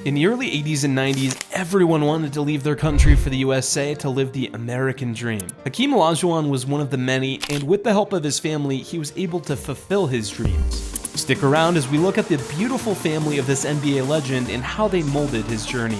In the early 80s and 90s, everyone wanted to leave their country for the USA to live the American dream. Hakeem Olajuwon was one of the many, and with the help of his family, he was able to fulfill his dreams. Stick around as we look at the beautiful family of this NBA legend and how they molded his journey.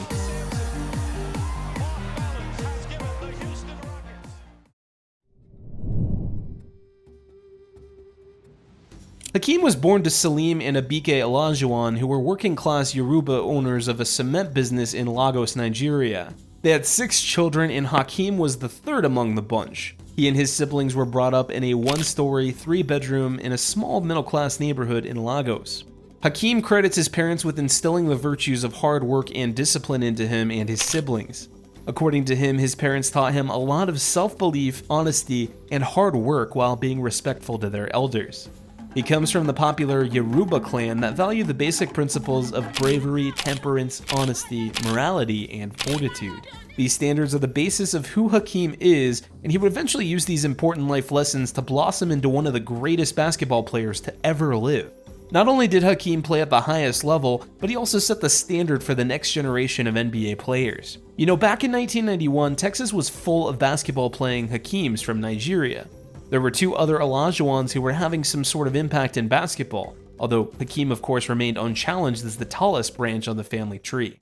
Hakeem was born to Salim and Abike Olajuwon, who were working-class Yoruba owners of a cement business in Lagos, Nigeria. They had 6 children, and Hakeem was the third among the bunch. He and his siblings were brought up in a 1-story, 3-bedroom in a small middle-class neighborhood in Lagos. Hakeem credits his parents with instilling the virtues of hard work and discipline into him and his siblings. According to him, his parents taught him a lot of self-belief, honesty, and hard work while being respectful to their elders. He comes from the popular Yoruba clan that value the basic principles of bravery, temperance, honesty, morality, and fortitude. These standards are the basis of who Hakeem is, and he would eventually use these important life lessons to blossom into one of the greatest basketball players to ever live. Not only did Hakeem play at the highest level, but he also set the standard for the next generation of NBA players. You know, back in 1991, Texas was full of basketball playing Hakeems from Nigeria. There were 2 other Olajuwons who were having some sort of impact in basketball, although Hakeem of course remained unchallenged as the tallest branch on the family tree.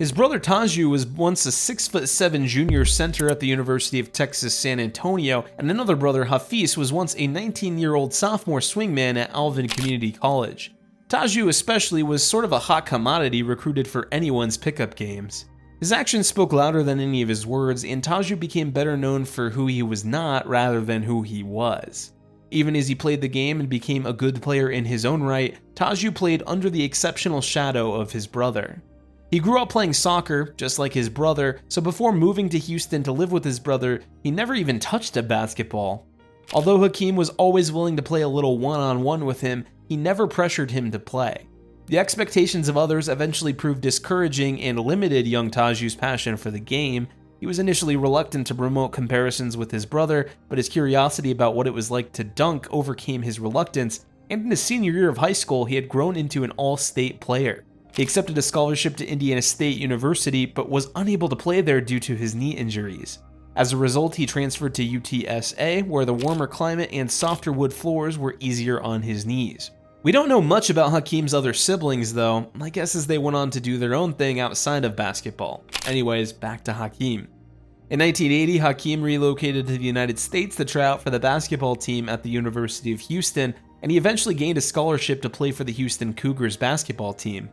His brother Taju was once a 6'7" junior center at the University of Texas San Antonio, and another brother, Hafiz, was once a 19-year-old sophomore swingman at Alvin Community College. Taju especially was sort of a hot commodity recruited for anyone's pickup games. His actions spoke louder than any of his words, and Taju became better known for who he was not rather than who he was. Even as he played the game and became a good player in his own right, Taju played under the exceptional shadow of his brother. He grew up playing soccer, just like his brother, so before moving to Houston to live with his brother, he never even touched a basketball. Although Hakeem was always willing to play a little one-on-one with him, he never pressured him to play. The expectations of others eventually proved discouraging and limited young Taju's passion for the game. He was initially reluctant to promote comparisons with his brother, but his curiosity about what it was like to dunk overcame his reluctance, and in his senior year of high school, he had grown into an all-state player. He accepted a scholarship to Indiana State University, but was unable to play there due to his knee injuries. As a result, he transferred to UTSA, where the warmer climate and softer wood floors were easier on his knees. We don't know much about Hakeem's other siblings though. My guess is they went on to do their own thing outside of basketball. Anyways, back to Hakeem. In 1980, Hakeem relocated to the United States to try out for the basketball team at the University of Houston, and he eventually gained a scholarship to play for the Houston Cougars basketball team.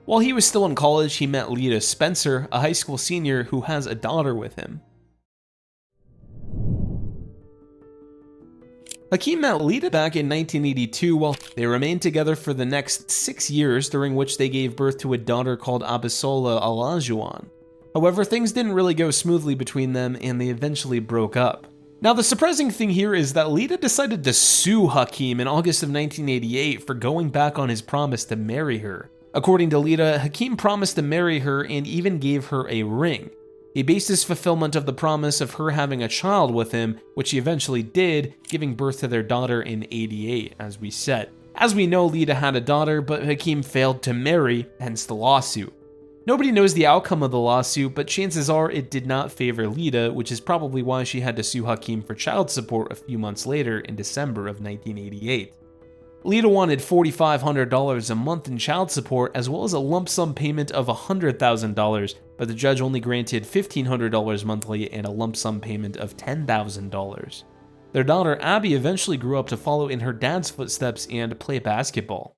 While he was still in college, he met Lita Spencer, a high school senior who has a daughter with him. Hakeem met Lita back in 1982 while they remained together for the next 6 years, during which they gave birth to a daughter called Abisola Olajuwon. However, things didn't really go smoothly between them and they eventually broke up. Now the surprising thing here is that Lita decided to sue Hakeem in August of 1988 for going back on his promise to marry her. According to Lita, Hakeem promised to marry her and even gave her a ring. He based his fulfillment of the promise of her having a child with him, which he eventually did, giving birth to their daughter in '88, as we said. As we know, Lita had a daughter, but Hakeem failed to marry, hence the lawsuit. Nobody knows the outcome of the lawsuit, but chances are it did not favor Lita, which is probably why she had to sue Hakeem for child support a few months later in December of 1988. Lita wanted $4,500 a month in child support, as well as a lump sum payment of $100,000, but the judge only granted $1,500 monthly and a lump sum payment of $10,000. Their daughter Abby eventually grew up to follow in her dad's footsteps and play basketball.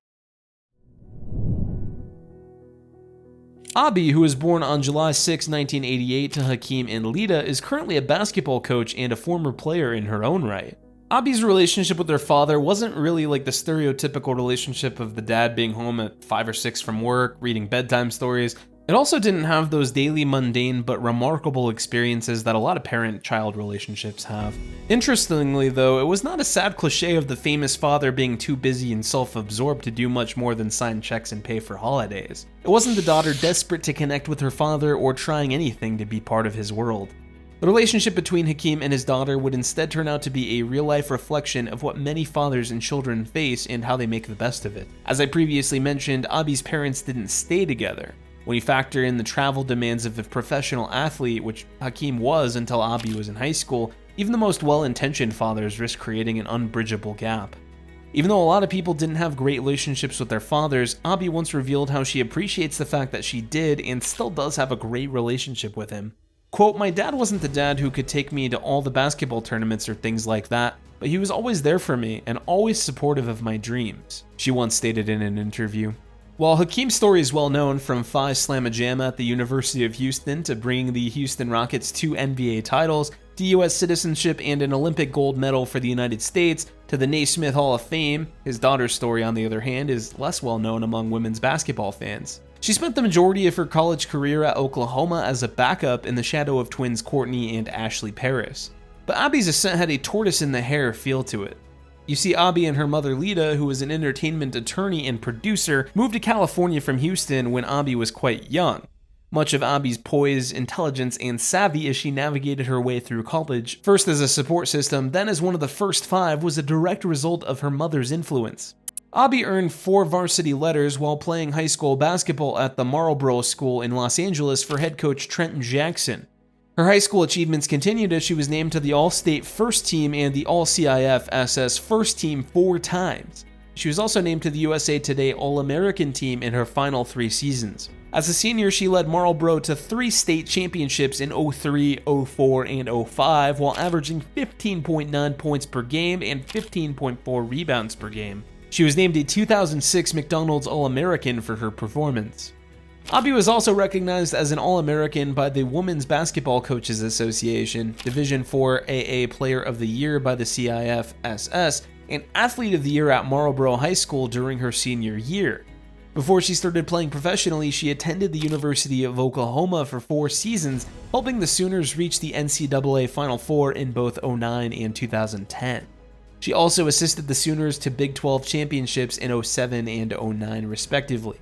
Abby, who was born on July 6, 1988 to Hakeem and Lita, is currently a basketball coach and a former player in her own right. Abby's relationship with her father wasn't really like the stereotypical relationship of the dad being home at 5 or 6 from work, reading bedtime stories. It also didn't have those daily mundane but remarkable experiences that a lot of parent-child relationships have. Interestingly though, it was not a sad cliche of the famous father being too busy and self-absorbed to do much more than sign checks and pay for holidays. It wasn't the daughter desperate to connect with her father or trying anything to be part of his world. The relationship between Hakeem and his daughter would instead turn out to be a real-life reflection of what many fathers and children face and how they make the best of it. As I previously mentioned, Abi's parents didn't stay together. When you factor in the travel demands of a professional athlete, which Hakeem was until Abi was in high school, even the most well-intentioned fathers risk creating an unbridgeable gap. Even though a lot of people didn't have great relationships with their fathers, Abi once revealed how she appreciates the fact that she did and still does have a great relationship with him. Quote, "My dad wasn't the dad who could take me to all the basketball tournaments or things like that, but he was always there for me and always supportive of my dreams," she once stated in an interview. While Hakeem's story is well known, from Phi Slamma Jamma at the University of Houston to bringing the Houston Rockets 2 NBA titles, to U.S. citizenship and an Olympic gold medal for the United States, to the Naismith Hall of Fame, his daughter's story, on the other hand, is less well known among women's basketball fans. She spent the majority of her college career at Oklahoma as a backup in the shadow of twins Courtney and Ashley Paris. But Abi's ascent had a tortoise-in-the-hair feel to it. You see, Abi and her mother Lita, who was an entertainment attorney and producer, moved to California from Houston when Abi was quite young. Much of Abi's poise, intelligence, and savvy as she navigated her way through college, first as a support system, then as one of the first 5, was a direct result of her mother's influence. Abi earned 4 varsity letters while playing high school basketball at the Marlboro School in Los Angeles for head coach Trenton Jackson. Her high school achievements continued as she was named to the All-State First Team and the All-CIF SS First Team 4 times. She was also named to the USA Today All-American Team in her final 3 seasons. As a senior, she led Marlboro to 3 state championships in 03, 04, and 05, while averaging 15.9 points per game and 15.4 rebounds per game. She was named a 2006 McDonald's All-American for her performance. Abi was also recognized as an All-American by the Women's Basketball Coaches Association, Division IV AA Player of the Year by the CIF-SS, and Athlete of the Year at Marlboro High School during her senior year. Before she started playing professionally, she attended the University of Oklahoma for 4 seasons, helping the Sooners reach the NCAA Final Four in both 09 and 2010. She also assisted the Sooners to Big 12 championships in 07 and 09 respectively.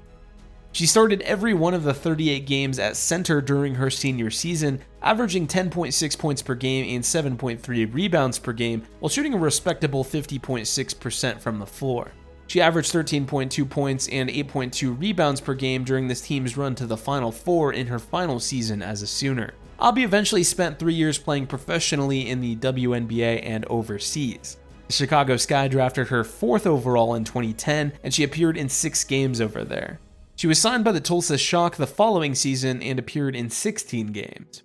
She started every one of the 38 games at center during her senior season, averaging 10.6 points per game and 7.3 rebounds per game, while shooting a respectable 50.6% from the floor. She averaged 13.2 points and 8.2 rebounds per game during this team's run to the Final Four in her final season as a Sooner. Abi eventually spent 3 years playing professionally in the WNBA and overseas. The Chicago Sky drafted her 4th overall in 2010, and she appeared in 6 games over there. She was signed by the Tulsa Shock the following season and appeared in 16 games.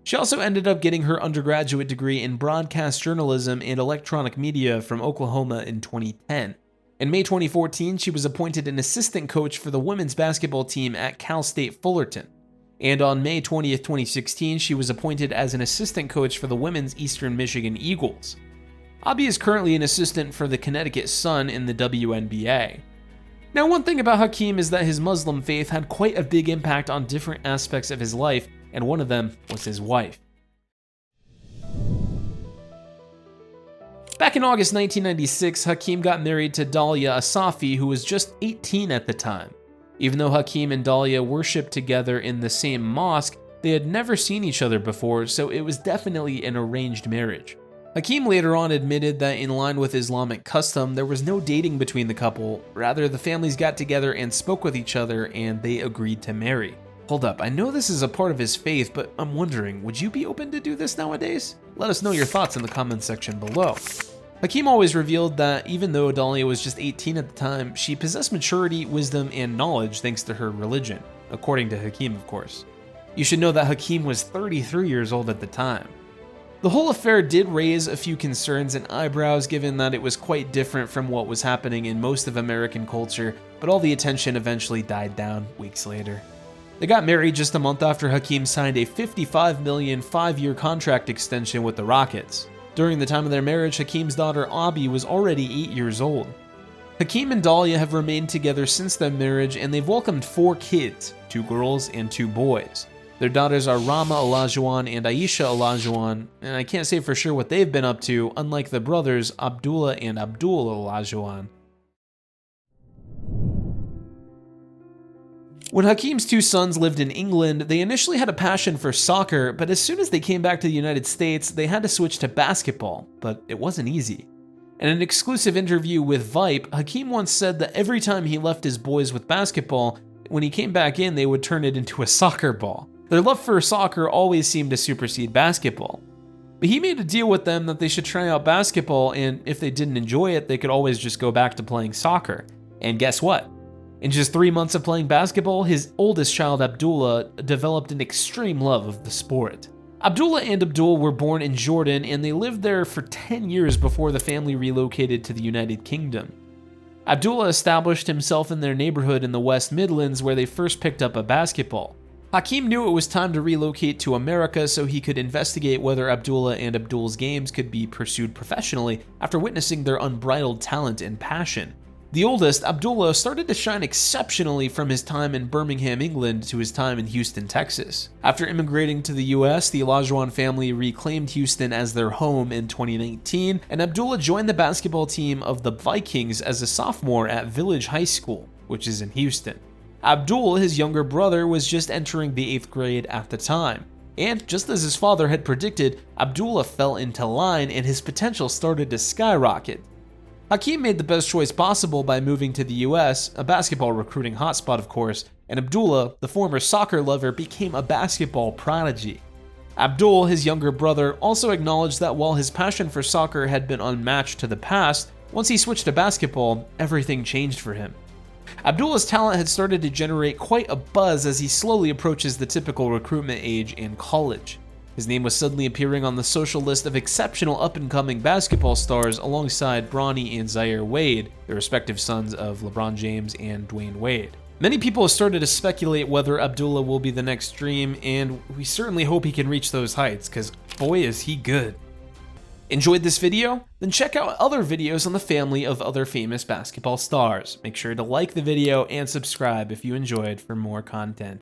She also ended up getting her undergraduate degree in broadcast journalism and electronic media from Oklahoma in 2010. In May 2014, she was appointed an assistant coach for the women's basketball team at Cal State Fullerton. And on May 20th, 2016, she was appointed as an assistant coach for the women's Eastern Michigan Eagles. Abi is currently an assistant for the Connecticut Sun in the WNBA. Now, one thing about Hakeem is that his Muslim faith had quite a big impact on different aspects of his life, and one of them was his wife. Back in August 1996, Hakeem got married to Dalia Asafi, who was just 18 at the time. Even though Hakeem and Dalia worshipped together in the same mosque, they had never seen each other before, so it was definitely an arranged marriage. Hakeem later on admitted that in line with Islamic custom, there was no dating between the couple. Rather, the families got together and spoke with each other, and they agreed to marry. Hold up, I know this is a part of his faith, but I'm wondering, would you be open to do this nowadays? Let us know your thoughts in the comments section below. Hakeem always revealed that even though Dalia was just 18 at the time, she possessed maturity, wisdom, and knowledge thanks to her religion, according to Hakeem, of course. You should know that Hakeem was 33 years old at the time. The whole affair did raise a few concerns and eyebrows, given that it was quite different from what was happening in most of American culture, but all the attention eventually died down weeks later. They got married just a month after Hakeem signed a $55 million 5-year contract extension with the Rockets. During the time of their marriage, Hakeem's daughter Abi was already 8 years old. Hakeem and Dalia have remained together since their marriage, and they've welcomed 4 kids, 2 girls and 2 boys. Their daughters are Rama Olajuwon and Aisha Olajuwon, and I can't say for sure what they've been up to, unlike the brothers Abdullah and Abdul Olajuwon. When Hakeem's two sons lived in England, they initially had a passion for soccer, but as soon as they came back to the United States, they had to switch to basketball, but it wasn't easy. In an exclusive interview with Vipe, Hakeem once said that every time he left his boys with basketball, when he came back in, they would turn it into a soccer ball. Their love for soccer always seemed to supersede basketball. But he made a deal with them that they should try out basketball, and if they didn't enjoy it, they could always just go back to playing soccer. And guess what? In just 3 months of playing basketball, his oldest child, Abdullah, developed an extreme love of the sport. Abdullah and Abdul were born in Jordan, and they lived there for 10 years before the family relocated to the United Kingdom. Abdullah established himself in their neighborhood in the West Midlands, where they first picked up a basketball. Hakeem knew it was time to relocate to America so he could investigate whether Abdullah and Abdul's games could be pursued professionally after witnessing their unbridled talent and passion. The oldest, Abdullah, started to shine exceptionally from his time in Birmingham, England to his time in Houston, Texas. After immigrating to the US, the Olajuwon family reclaimed Houston as their home in 2019, and Abdullah joined the basketball team of the Vikings as a sophomore at Village High School, which is in Houston. Abdul, his younger brother, was just entering the 8th grade at the time. And just as his father had predicted, Abdullah fell into line and his potential started to skyrocket. Hakeem made the best choice possible by moving to the US, a basketball recruiting hotspot of course, and Abdullah, the former soccer lover, became a basketball prodigy. Abdul, his younger brother, also acknowledged that while his passion for soccer had been unmatched to the past, once he switched to basketball, everything changed for him. Abdullah's talent had started to generate quite a buzz as he slowly approaches the typical recruitment age in college. His name was suddenly appearing on the social list of exceptional up-and-coming basketball stars alongside Bronny and Zaire Wade, the respective sons of LeBron James and Dwayne Wade. Many people have started to speculate whether Abdullah will be the next dream, and we certainly hope he can reach those heights, because boy is he good. Enjoyed this video? Then check out other videos on the family of other famous basketball stars. Make sure to like the video and subscribe if you enjoyed for more content.